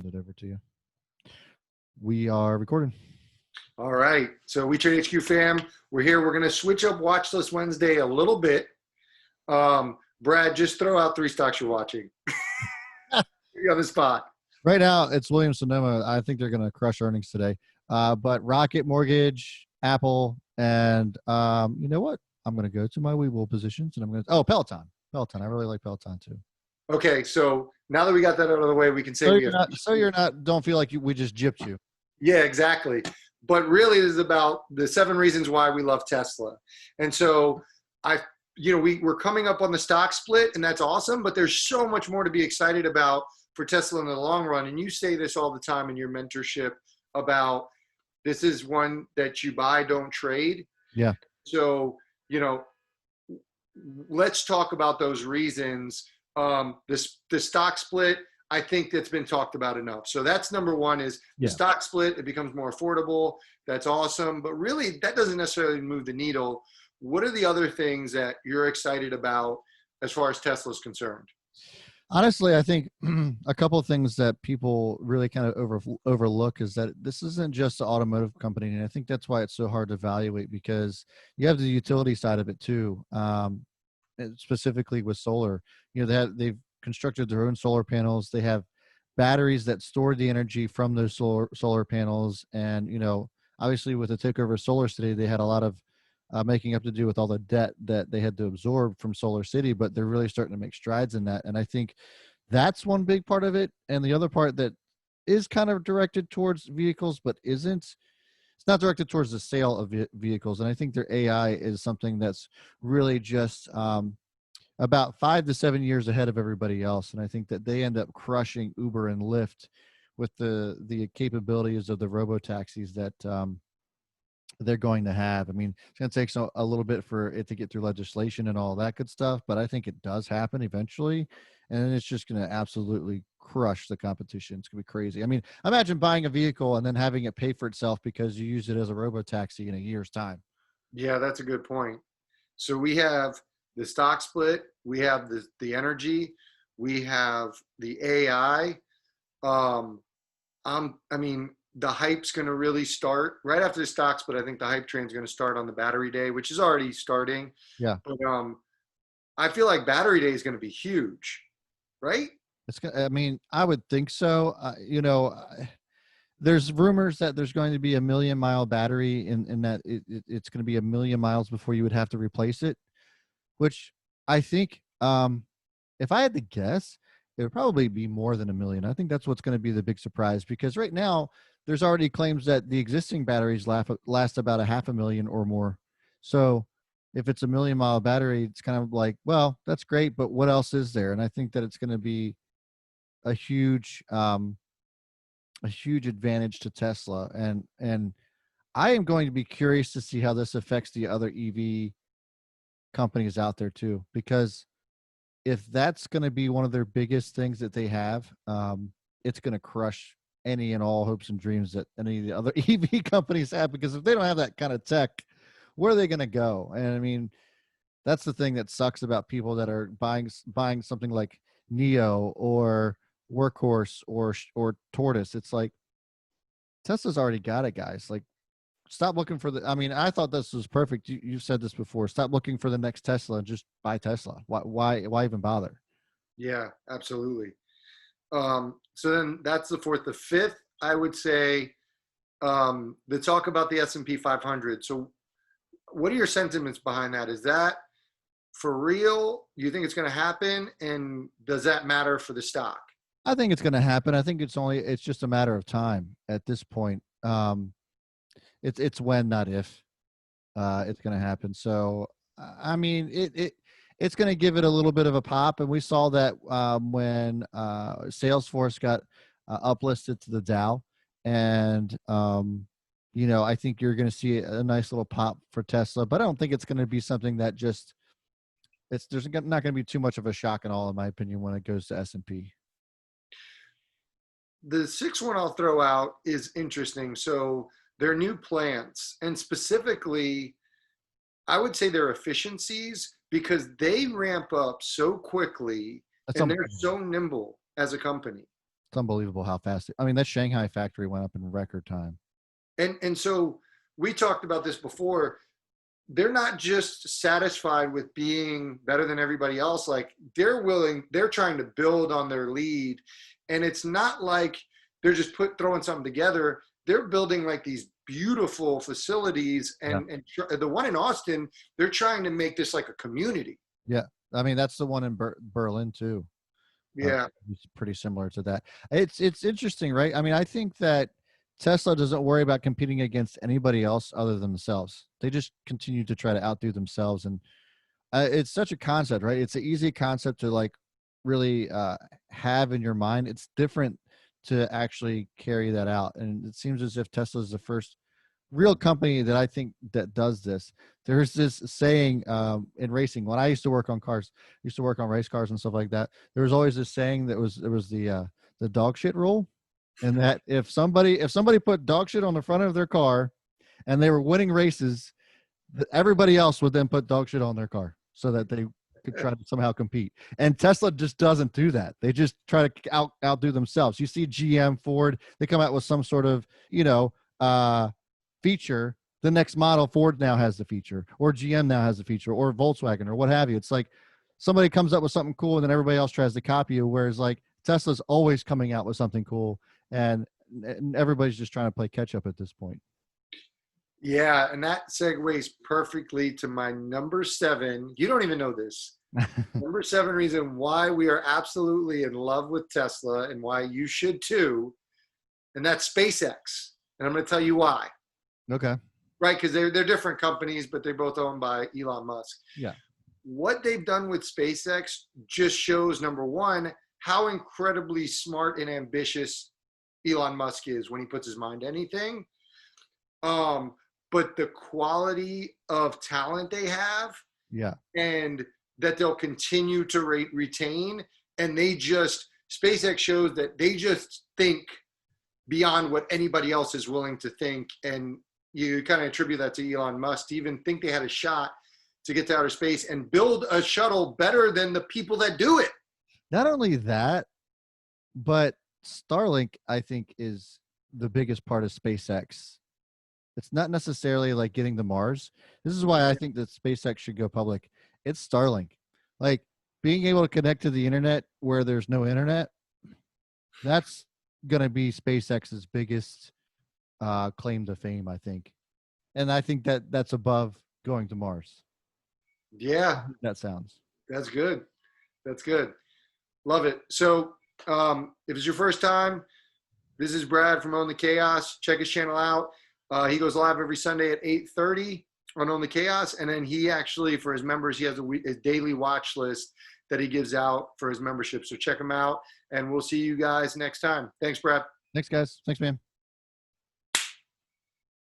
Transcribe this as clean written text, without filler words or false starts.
Send it over to you. We are recording. All right. So We Trade HQ fam, we're here. We're going to switch up Watch List Wednesday a little bit. Brad, just throw out 3 stocks you're watching. You're on the spot. Right now, it's Williams-Sonoma. I think they're going to crush earnings today. But Rocket Mortgage, Apple, and you know what? I'm going to go to my Webull positions, and I'm going to Peloton. Peloton. I really like Peloton too. Okay, so now that we got that out of the way, we can say don't feel like we just gypped you. Yeah, exactly. But really, this is about the 7 reasons why we love Tesla. And so we're coming up on the stock split, and that's awesome. But there's so much more to be excited about for Tesla in the long run. And you say this all the time in your mentorship about this is one that you buy, don't trade. Yeah. So, let's talk about those reasons. The stock split, I think that's been talked about enough. So that's number 1 is the stock split. It becomes more affordable. That's awesome. But really, that doesn't necessarily move the needle. What are the other things that you're excited about as far as Tesla is concerned? Honestly, I think a couple of things that people really kind of overlook is that this isn't just an automotive company. And I think that's why it's so hard to evaluate, because you have the utility side of it too. Specifically with solar, they've constructed their own solar panels. They have batteries that store the energy from those solar panels. And, obviously with the takeover of Solar City, they had a lot of making up to do with all the debt that they had to absorb from Solar City, but they're really starting to make strides in that. And I think that's one big part of it. And the other part that is kind of directed towards vehicles, but isn't, it's not directed towards the sale of vehicles. And I think their AI is something that's really just about 5 to 7 years ahead of everybody else. And I think that they end up crushing Uber and Lyft with the capabilities of the robo-taxis that they're going to have. I mean, it's going to take a little bit for it to get through legislation and all that good stuff, but I think it does happen eventually. And it's just going to absolutely crush the competition. It's going to be crazy. I mean, imagine buying a vehicle and then having it pay for itself because you use it as a robo-taxi in a year's time. Yeah, that's a good point. So we have the stock split, we have the energy, we have the AI. The hype's going to really start right after the stock split. I think the hype train is going to start on the battery day, which is already starting. Yeah. But I feel like battery day is going to be huge, right? I would think so. There's rumors that there's going to be a 1,000,000-mile battery and that it's going to be 1,000,000 miles before you would have to replace it, which I think, if I had to guess, it would probably be more than 1,000,000. I think that's what's going to be the big surprise, because right now there's already claims that the existing batteries last about 500,000 or more. So if it's a 1,000,000-mile battery, it's kind of like, well, that's great, but what else is there? And I think that it's going to be a huge advantage to Tesla. And I am going to be curious to see how this affects the other EV companies out there too, because if that's going to be one of their biggest things that they have, it's going to crush any and all hopes and dreams that any of the other EV companies have, because if they don't have that kind of tech, where are they going to go? And I mean, that's the thing that sucks about people that are buying something like Neo or Workhorse or Tortoise. It's like, Tesla's already got it, guys. Like, stop looking for I thought this was perfect. You've said this before. Stop looking for the next Tesla and just buy Tesla. Why even bother? Yeah, absolutely. So then that's the 4th. The 5th, I would say, the talk about the S&P 500. So what are your sentiments behind that? Is that for real? You think it's going to happen? And does that matter for the stock? I think it's going to happen. I think it's just a matter of time at this point. It's when, not if, it's going to happen. So, I mean, it's going to give it a little bit of a pop. And we saw that when Salesforce got uplisted to the Dow. And, I think you're going to see a nice little pop for Tesla. But I don't think it's going to be something that there's not going to be too much of a shock at all, in my opinion, when it goes to S&P. The 6th one I'll throw out is interesting. So their new plants, and specifically, I would say their efficiencies, because they ramp up so quickly and they're so nimble as a company. It's unbelievable how fast. I mean, that Shanghai factory went up in record time. And so we talked about this before. They're not just satisfied with being better than everybody else. Like they're trying to build on their lead. And it's not like they're just throwing something together. They're building like these beautiful facilities, and the one in Austin, they're trying to make this like a community. Yeah. I mean, that's the one in Berlin too. Yeah. It's pretty similar to that. It's interesting, right? I mean, I think that Tesla doesn't worry about competing against anybody else other than themselves. They just continue to try to outdo themselves. And it's such a concept, right? It's an easy concept to like really have in your mind. It's different to actually carry that out. And it seems as if Tesla is the first real company that I think that does this. There's this saying in racing. When I used to work on cars, used to work on race cars and stuff like that. There was always this saying that was the dog shit rule, and that if somebody put dog shit on the front of their car, and they were winning races, everybody else would then put dog shit on their car so that they could try to somehow compete. And Tesla just doesn't do that. They just try to outdo themselves. You see GM, Ford, they come out with some sort of feature. The next model, Ford now has the feature, or GM now has the feature, or Volkswagen, or what have you. It's like somebody comes up with something cool and then everybody else tries to copy you, whereas like Tesla's always coming out with something cool, and everybody's just trying to play catch up at this point. Yeah, and that segues perfectly to my number 7. You don't even know this. Number 7 reason why we are absolutely in love with Tesla, and why you should too, and that's SpaceX. And I'm going to tell you why. Okay. Right, because they're different companies, but they're both owned by Elon Musk. Yeah. What they've done with SpaceX just shows, number one, how incredibly smart and ambitious Elon Musk is when he puts his mind to anything. But the quality of talent they have, yeah, and that they'll continue to retain, and SpaceX shows that they just think beyond what anybody else is willing to think. And you kind of attribute that to Elon Musk to even think they had a shot to get to outer space and build a shuttle better than the people that do it. Not only that, but Starlink, I think, is the biggest part of SpaceX. It's not necessarily like getting to Mars. This is why I think that SpaceX should go public. It's Starlink. Like being able to connect to the internet where there's no internet, that's going to be SpaceX's biggest claim to fame, I think. And I think that that's above going to Mars. Yeah. That sounds. That's good. That's good. Love it. So if it's your first time, this is Brad from Own the Chaos. Check his channel out. He goes live every Sunday at 8:30 on Own the Chaos. And then he actually, for his members, he has a daily watch list that he gives out for his membership. So check him out, and we'll see you guys next time. Thanks, Brad. Thanks, guys. Thanks, man.